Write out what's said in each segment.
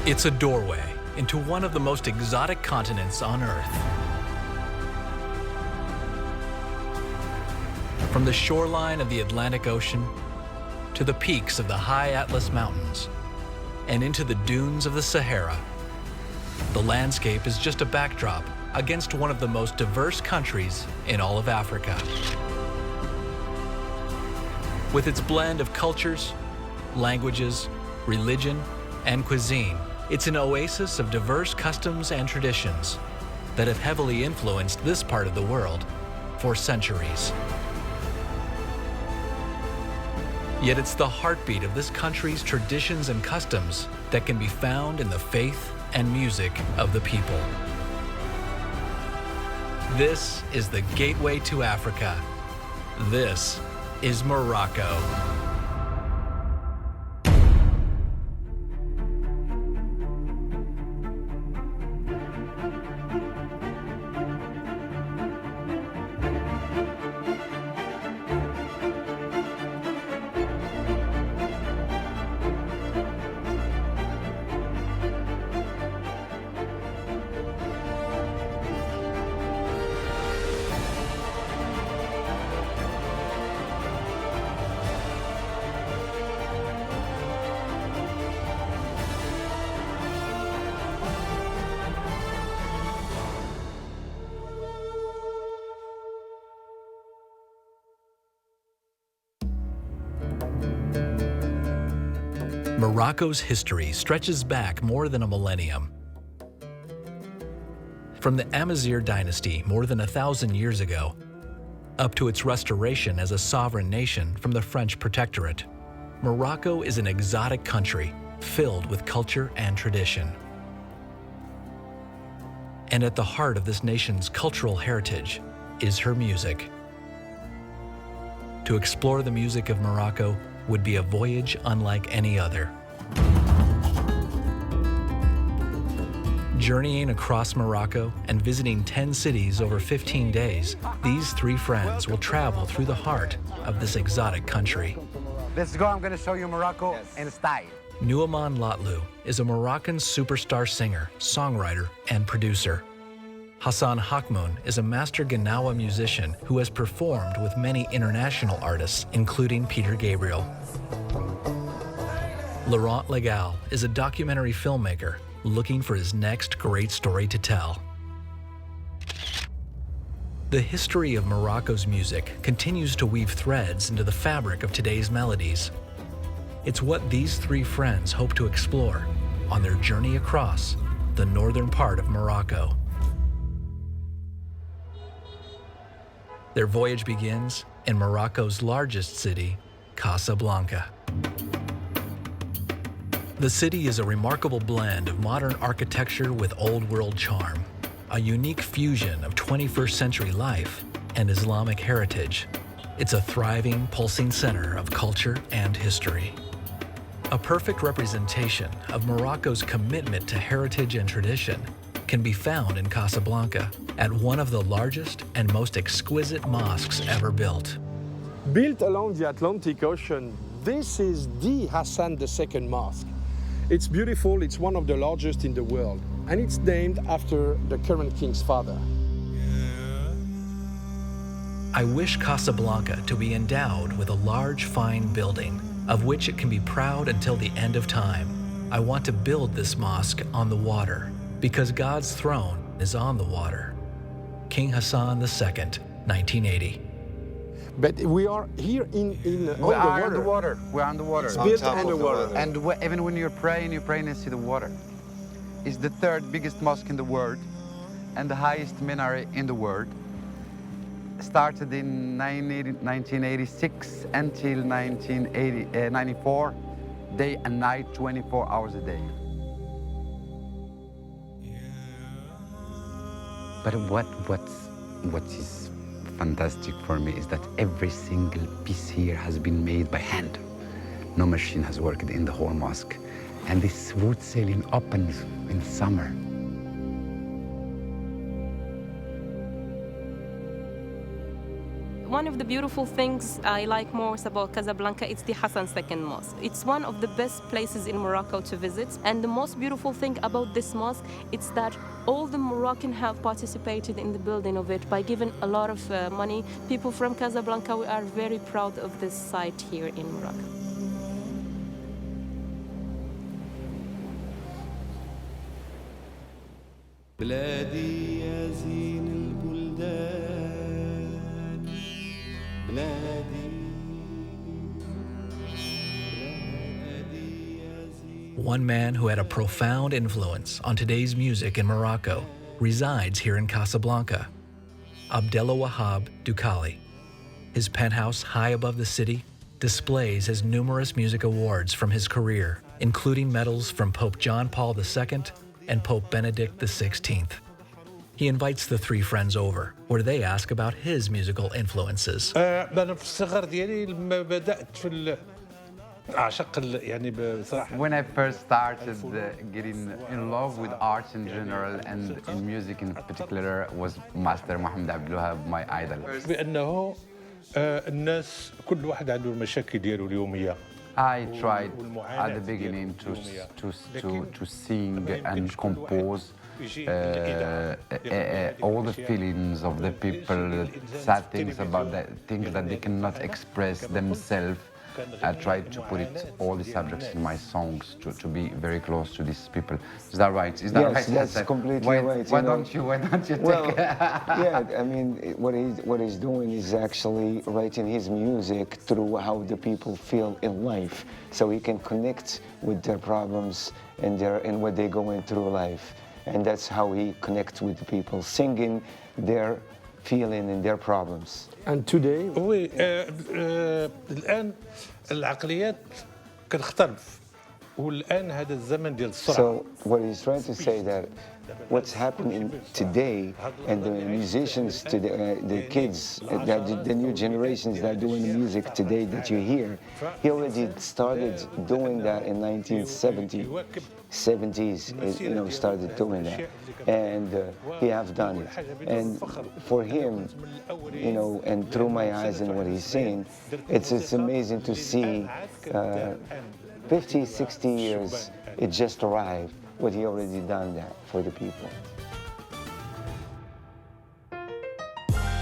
It's a doorway into one of the most exotic continents on Earth. From the shoreline of the Atlantic Ocean to the peaks of the high Atlas Mountains and into the dunes of the Sahara, the landscape is just a backdrop against one of the most diverse countries in all of Africa. With its blend of cultures, languages, religion, and cuisine, it's an oasis of diverse customs and traditions that have heavily influenced this part of the world for centuries. Yet it's the heartbeat of this country's traditions and customs that can be found in the faith and music of the people. This is the gateway to Africa. This is Morocco. Morocco's history stretches back more than a millennium. From the Amazigh dynasty more than 1,000 years ago, up to its restoration as a sovereign nation from the French protectorate, Morocco is an exotic country filled with culture and tradition. And at the heart of this nation's cultural heritage is her music. To explore the music of Morocco would be a voyage unlike any other. Journeying across Morocco and visiting 10 cities over 15 days, these three friends will travel through the heart of this exotic country. Let's go, I'm gonna show you Morocco in style. Nouman Latlu is a Moroccan superstar singer, songwriter, and producer. Hassan Hakmoun is a master Gnawa musician who has performed with many international artists, including Peter Gabriel. Laurent Legal is a documentary filmmaker looking for his next great story to tell. The history of Morocco's music continues to weave threads into the fabric of today's melodies. It's what these three friends hope to explore on their journey across the northern part of Morocco. Their voyage begins in Morocco's largest city, Casablanca. The city is a remarkable blend of modern architecture with old-world charm, a unique fusion of 21st century life and Islamic heritage. It's a thriving, pulsing center of culture and history. A perfect representation of Morocco's commitment to heritage and tradition can be found in Casablanca at one of the largest and most exquisite mosques ever built. Built along the Atlantic Ocean, this is the Hassan II Mosque. It's beautiful, it's one of the largest in the world, and it's named after the current king's father. I wish Casablanca to be endowed with a large, fine building, of which it can be proud until the end of time. I want to build this mosque on the water, because God's throne is on the water. King Hassan II, 1980. But we are here in We are on the water. We're on the water. It's built on the water. And even when you're praying next to the water. It's the third biggest mosque in the world and the highest minaret in the world. Started in 1986 until 1994, day and night, 24 hours a day. But what is fantastic for me is that every single piece here has been made by hand. No machine has worked in the whole mosque. And this wood ceiling opens in summer. one of the beautiful things I like most about Casablanca, it's the Hassan II Mosque. It's one of the best places in Morocco to visit. And the most beautiful thing about this mosque, it's that all the Moroccans have participated in the building of it by giving a lot of money. People from Casablanca, we are very proud of this site here in Morocco. بلادي يا زين البلدان بلادي One man who had a profound influence on today's music in Morocco resides here in Casablanca, Abdelwahab Doukhali. His penthouse high above the city displays his numerous music awards from his career, including medals from Pope John Paul II and Pope Benedict XVI. He invites the three friends over, where they ask about his musical influences. أنا في الصغر ديالي لما بدأت في أعشق يعني بصراحة. When I first started getting in love with arts in general and in music in particular was Master Mohammed Abdelwahab, my idol. بأنه الناس كل واحد عنده المشاكل ديالو اليومية. I tried at the beginning to sing and compose all the feelings of the people, sad things about that, things that they cannot express themselves. I tried to put it, all the subjects in my songs to be very close to these people. Is that right? Is that yes, right? That's completely right. Why don't you well, take yeah, I mean, what he's doing is actually writing his music through how the people feel in life, so he can connect with their problems and what they're going through life, and that's how he connects with the people, singing their feeling and their problems. And today, oui, الآن العقليات كتختلف والآن هذا الزمن ديال السرعة. So what he's trying to say that what's happening today and the musicians today, the kids, the new generations that are doing the music today that you hear, he already started doing that in 1970s, you know, started doing that, and he have done it. And for him, you know, and through my eyes and what he's saying, it's amazing to see 50, 60 years, it just arrived, what he already done that for the people.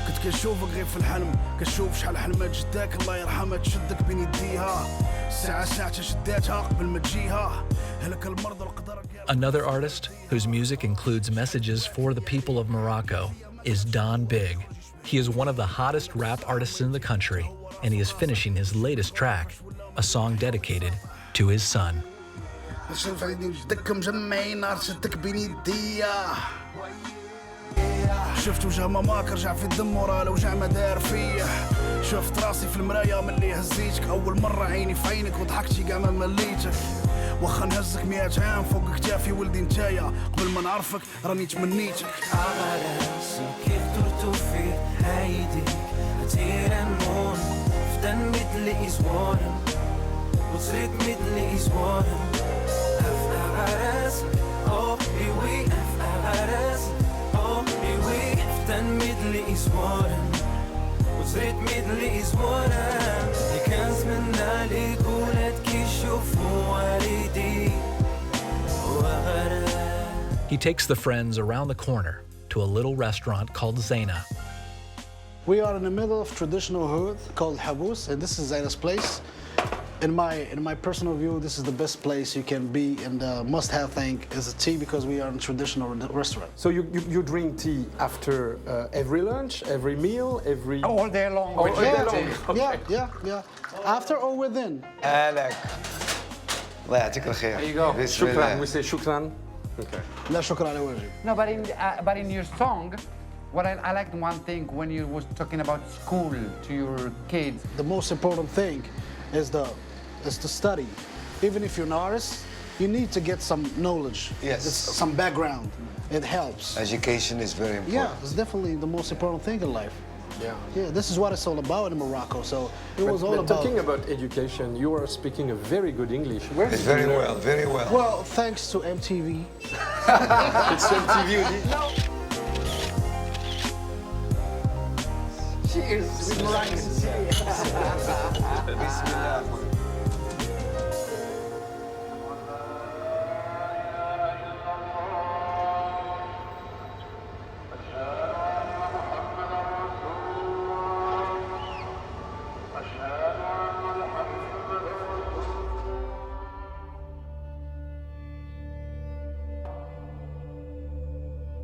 كنت كنشوفك غير في الحلم كنشوف شحال حلمات جداك الله يرحمها تشدك بين يديها ساعة ساعة شداتها قبل ما تجيها هلك المرضى القدر. Another artist whose music includes messages for the people of Morocco is Don Big. He is one of the hottest rap artists in the country, and he is finishing his latest track, a song dedicated to his son. شوف عيني جدك مجمعين نار شدك بين يديا شفت وجه ماماك رجع في الدم ورا لو وجع ما دار فيه شفت راسي في المرايا من اللي هزيتك اول مرة عيني في عينك وضحكتي كاع ما مليتك واخا نهزك 100 عام فوق كتافي ولدي نتايا قبل ما نعرفك راني تمنيتك كيف درتو في هايديك هتير المون فدن مثل إزوارم وصرت مثل إزوارم أفعرس أو بيوي أفعرس أو بيوي فدن مثل إزوارم وصرت مثل إزوارم كنز من عليك ولاد كيشوفوا والدي وغرام. He takes the friends around the corner to a little restaurant called Zaina. We are in the middle of traditional hood called Habous, and this is Zaina's place. In my personal view, this is the best place you can be, and the must-have thing is a tea because we are in a traditional restaurant. so you drink tea after every lunch, every meal, every... all day long. All day long. Yeah. After or within. هلاك الله يعطيك الخير. There you go. بسم Shukran, الله. we say shukran. Okay. لا شكر على واجب. No, but in your song, what I liked one thing when you was talking about school to your kids. The most important thing is to study. Even if you're an artist, you need to get some knowledge. Yes. Some background. It helps. Education is very important. Yeah, it's definitely the most important thing in life. Yeah, this is what it's all about in Morocco. So it was all about. Talking about education, you are speaking a very good English. Where It's did you very learn? well, very well. Well, thanks to MTV. It's MTV. Cheers with Moroccan Sicily.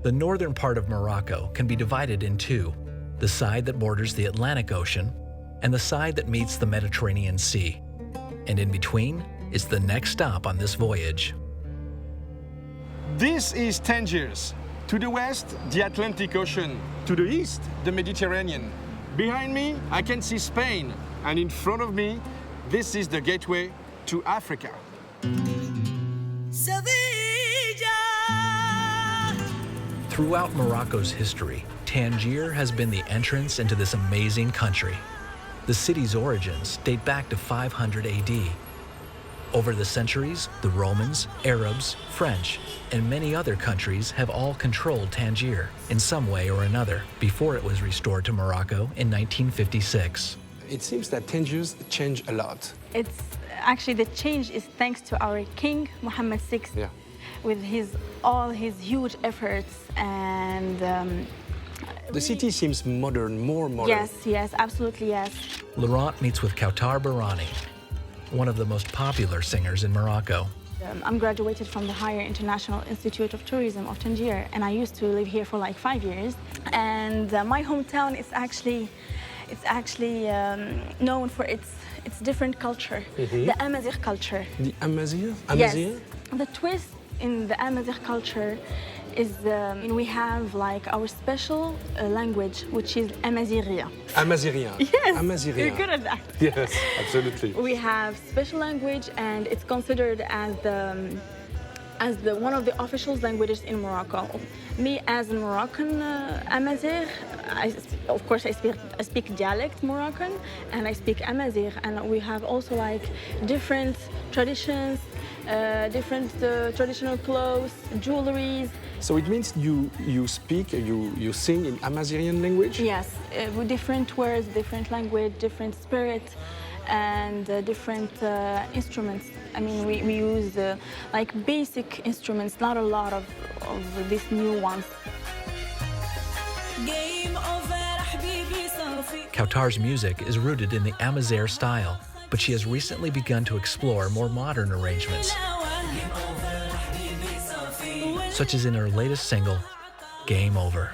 The northern part of Morocco can be divided in two, the side that borders the Atlantic Ocean and the side that meets the Mediterranean Sea. And in between is the next stop on this voyage. This is Tangiers. To the west, the Atlantic Ocean. To the east, the Mediterranean. Behind me, I can see Spain. And in front of me, this is the gateway to Africa. Throughout Morocco's history, Tangier has been the entrance into this amazing country. The city's origins date back to 500 AD. Over the centuries, the Romans, Arabs, French, and many other countries have all controlled Tangier in some way or another before it was restored to Morocco in 1956. It seems that Tangiers changed a lot. It's actually the change is thanks to our king, Mohammed VI. Yeah. With all his huge efforts and The city seems modern, more modern. yes, absolutely yes. Laurent meets with Kautar Barani, one of the most popular singers in Morocco. I'm graduated from the Higher International Institute of Tourism of Tangier, and I used to live here for like 5 years. And my hometown is actually known for its different culture, the Amazigh culture. The Amazigh? Yes. The twist in the Amazigh culture is we have like our special language, which is Amazigh. Amazighian. Yes, Amazighian. you're good at that. Yes, absolutely. We have special language, and it's considered as the one of the official languages in Morocco. Me, as a Moroccan Amazigh, of course I speak dialect Moroccan, and I speak Amazigh, and we have also like different traditions, different traditional clothes, jewelries. So it means you sing in Amazighian language? Yes, with different words, different language, different spirit, and different instruments. I mean, we use like basic instruments, not a lot of these new ones. Kautar's music is rooted in the Amazigh style, but she has recently begun to explore more modern arrangements, such as in her latest single, Game Over.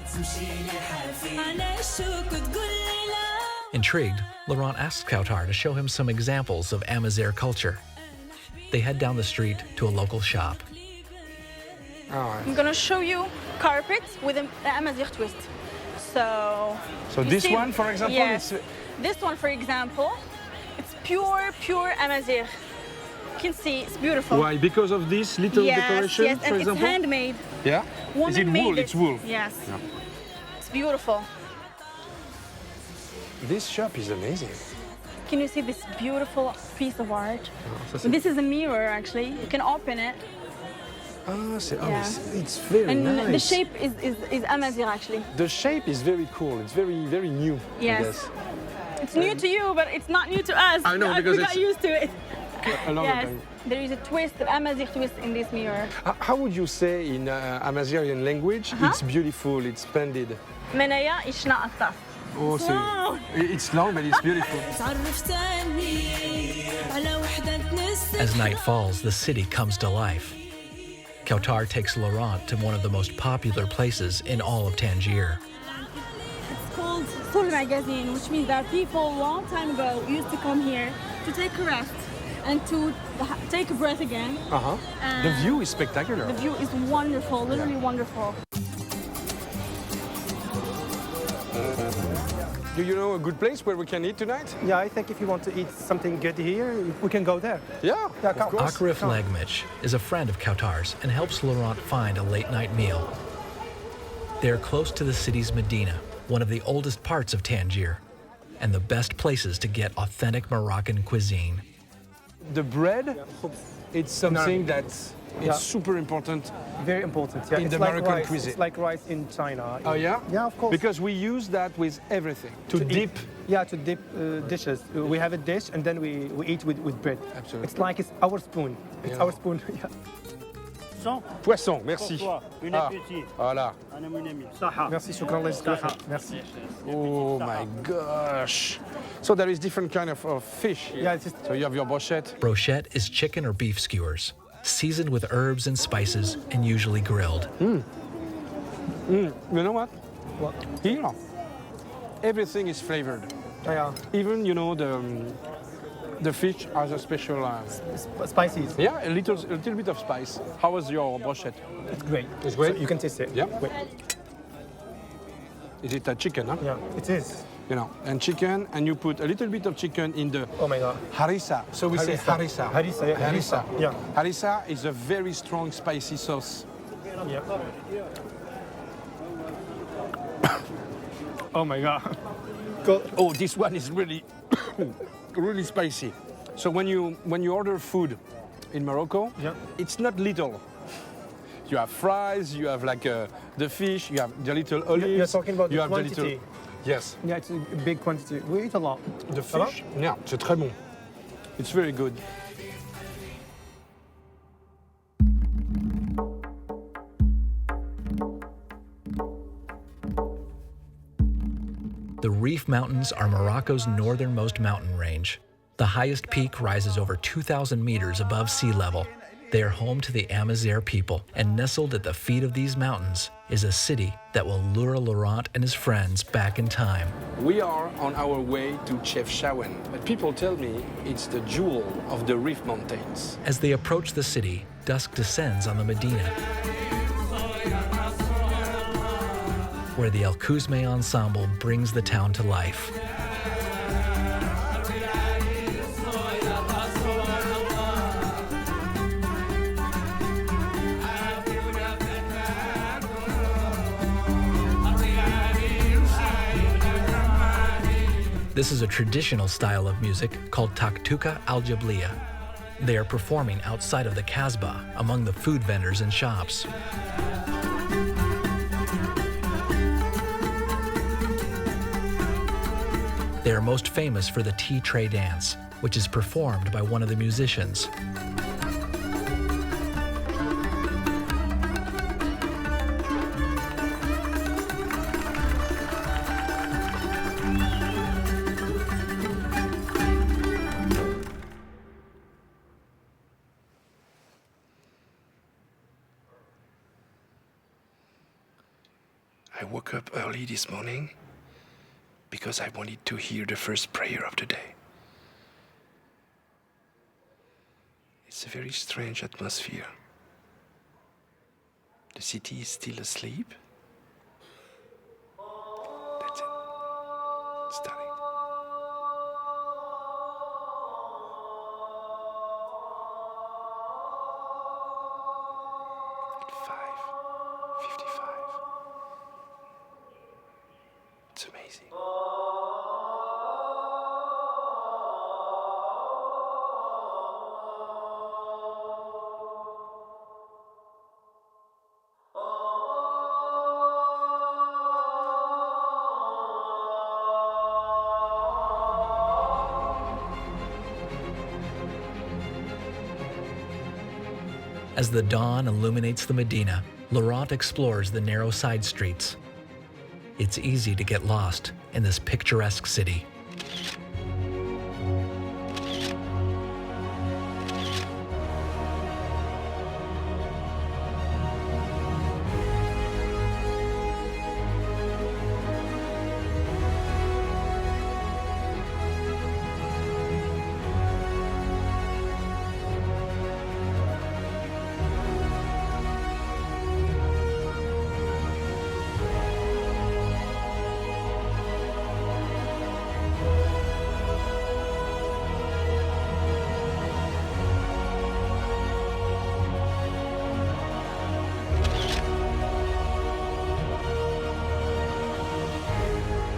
Intrigued, Laurent asks Kautar to show him some examples of Amazigh culture. They head down the street to a local shop. All right. I'm gonna show you carpets with an Amazigh twist. So you this see- one, for example, yes. it's... This one, for example, it's pure Amazigh. You can see it's beautiful. Why? Because of this little decoration, yes, for and example? it's handmade. Yeah? Woman Is it made wool? it. It's wool. Yes. Yeah. It's beautiful. This shop is amazing. Can you see this beautiful piece of art? Ça, c'est- This is a mirror, actually. You can open it. Yeah. It's very And nice. the shape is Amazigh, actually. The shape is very cool. It's very new. I Yes. guess. It's new to you, but it's not new to us. I know, because we got it's- used to it. A lot Yes, of them. there is a twist, an Amazigh twist in this mirror. How would you say in Amazighian language? It's beautiful, it's splendid. منايا يشنا الطاف. Oh, Wow. it's long, but it's beautiful. As night falls, the city comes to life. Kautar takes Laurent to one of the most popular places in all of Tangier. It's called Full Magazine, which means that people a long time ago used to come here to take a rest and to take a breath again. The view is spectacular. The view is wonderful, literally wonderful. Do you know a good place where we can eat tonight? Yeah, I think if you want to eat something good here, we can go there. Yeah, Yeah, of come. course. Akrif Legmich is a friend of Kautar's and helps Laurent find a late-night meal. They are close to the city's Medina, one of the oldest parts of Tangier, and the best places to get authentic Moroccan cuisine. The bread, it's something that It's super important. Very important. Yeah, In it's the like Moroccan rice. cuisine. It's like rice in China. Oh yeah? Yeah, of course. Because we use that with everything. To dip. Yeah, to dip dishes. We have a dish and then we eat with bread. Absolutely. It's like it's our spoon. It's Yeah. our spoon. Yeah. Poisson, merci. Bon appétit. Voilà. أنا من أمي. صحة. Merci, shukran, Allah يجزيك خير. Merci. Oh my gosh. So there is different kind of fish. Yeah, it's just So you have your brochette. Brochette is chicken or beef skewers, seasoned with herbs and spices and usually grilled. You know what? what? Here, everything is flavored. Yeah, Even, you know, the fish has a special... spices. yeah, a little bit of spice. How was your brochette? It's great. It's great? So you can taste it. Yeah. Wait. Is it a chicken, huh? Yeah, it is. You know, and chicken, and you put a little bit of chicken in the Oh my God. harissa. So we say harissa. Harissa, yeah. Harissa. Yeah. Harissa is a very strong spicy sauce. Yeah. Oh my God. Oh, this one is really, really spicy. So when you order food in Morocco, Yeah. it's not little. You have fries, you have like the fish, you have the little olives. You're talking about you the have quantity. the little. Yes. Yeah, it's a big quantity. We eat a lot. The Ça va? fish. Yeah, c'est très bon. It's very good. The Rif Mountains are Morocco's northernmost mountain range. The highest peak rises over 2,000 meters above sea level. They are home to the Amazigh people, and nestled at the feet of these mountains is a city that will lure Laurent and his friends back in time. We are on our way to Chefchaouen, but people tell me it's the jewel of the Rif Mountains. As they approach the city, dusk descends on the Medina, where the El Kouzme ensemble brings the town to life. This is a traditional style of music called taktuka al-jabliya. They are performing outside of the Kasbah among the food vendors and shops. They are most famous for the tea tray dance, which is performed by one of the musicians. I woke up early this morning because I wanted to hear the first prayer of the day. It's a very strange atmosphere. The city is still asleep. That's it. It's starting. At 5:55. It's amazing. As the dawn illuminates the Medina, Laurent explores the narrow side streets. It's easy to get lost in this picturesque city.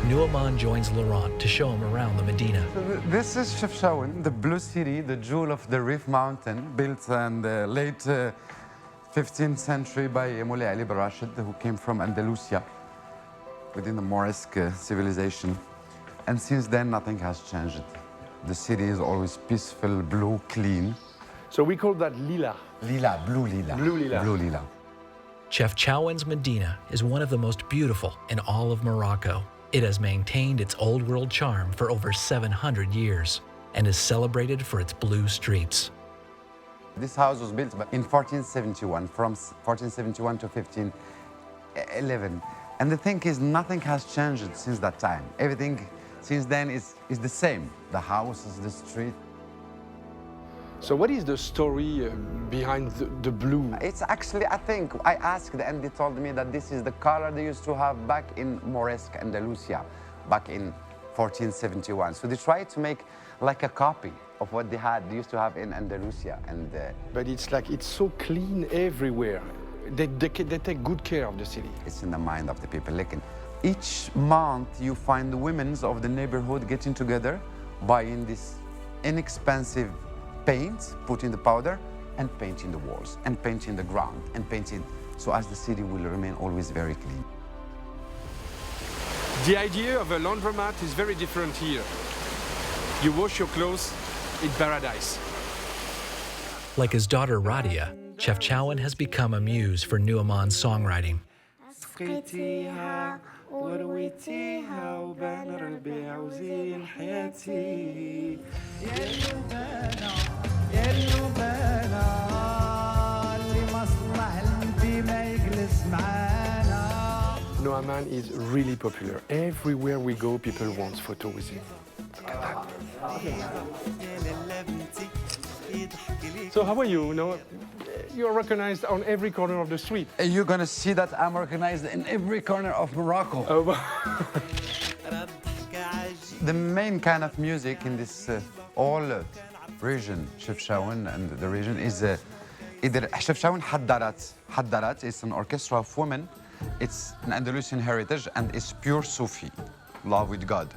Nuaman joins Laurent to show him around the Medina. This is Chefchaouen, the blue city, the jewel of the Rif Mountain, built in the late 15th century by Moulay Ali bin Rashid, who came from Andalusia within the Moorish civilization. And since then, nothing has changed. The city is always peaceful, blue, clean. So we call that lila. Lila, blue lila. Blue lila. Blue lila. Chefchaoun's Medina is one of the most beautiful in all of Morocco. It has maintained its old world charm for over 700 years and is celebrated for its blue streets. This house was built in 1471, from 1471 to 1511. And the thing is, nothing has changed since that time. Everything since then is the same. The houses, the street. So what is the story behind the blue? It's actually, I think, I asked and they told me that this is the color they used to have back in Moresque, Andalusia, back in 1471. So they tried to make like a copy of what they used to have in Andalusia. And But it's like, it's so clean everywhere. They take good care of the city. It's in the mind of the people. Like, each month you find the women of the neighborhood getting together, buying this inexpensive paint, putting the powder, and painting the walls, and painting the ground, and painting, so as the city will remain always very clean. The idea of a laundromat is very different here. You wash your clothes in paradise. Like his daughter Radia, Chefchaouen has become a muse for Nu'uman's songwriting. Nu'uman is really popular. Everywhere we go, people want photo with him. Look at that. So how are you? You're recognized on every corner of the street. You're gonna see that I'm recognized in every corner of Morocco. Oh. The main kind of music in this all region, Chefchaouen and the region, is either Chefchaouen Haddarat is an orchestra of women. It's an Andalusian heritage and it's pure Sufi, love with God.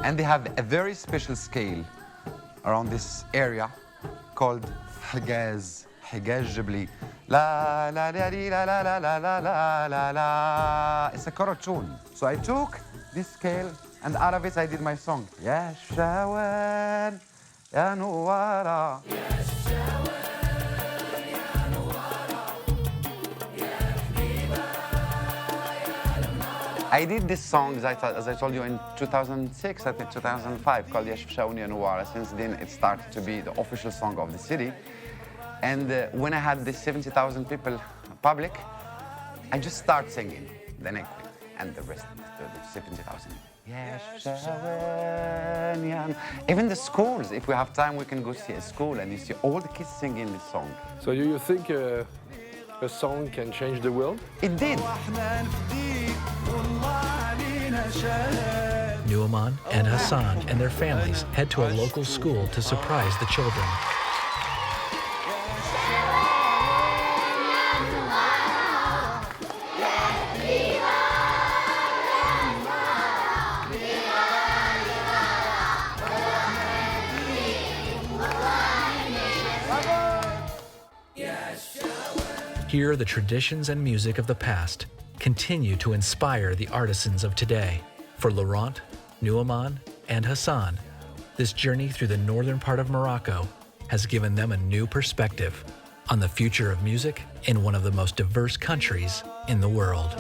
And they have a very special scale around this area called Higaz Jibli. La la la la la la la la la la. It's a chord tune. So I took this scale and out of it I did my song. Ya Shawan, Ya Nuwara. I did this song, as I told you, in 2006, I think 2005, called Chefchaouen Ya Nuwara. Since then, it started to be the official song of the city. And when I had this 70,000 people public, I just started singing. Then I quit, and the rest, the 70,000. Even the schools, if we have time, we can go see a school, and you see all the kids singing this song. So do you think a song can change the world? It did. Nu'uman and Hassan and their families head to a local school to surprise the children. Here, the traditions and music of the past continue to inspire the artisans of today. For Laurent, Nu'uman, and Hassan, this journey through the northern part of Morocco has given them a new perspective on the future of music in one of the most diverse countries in the world.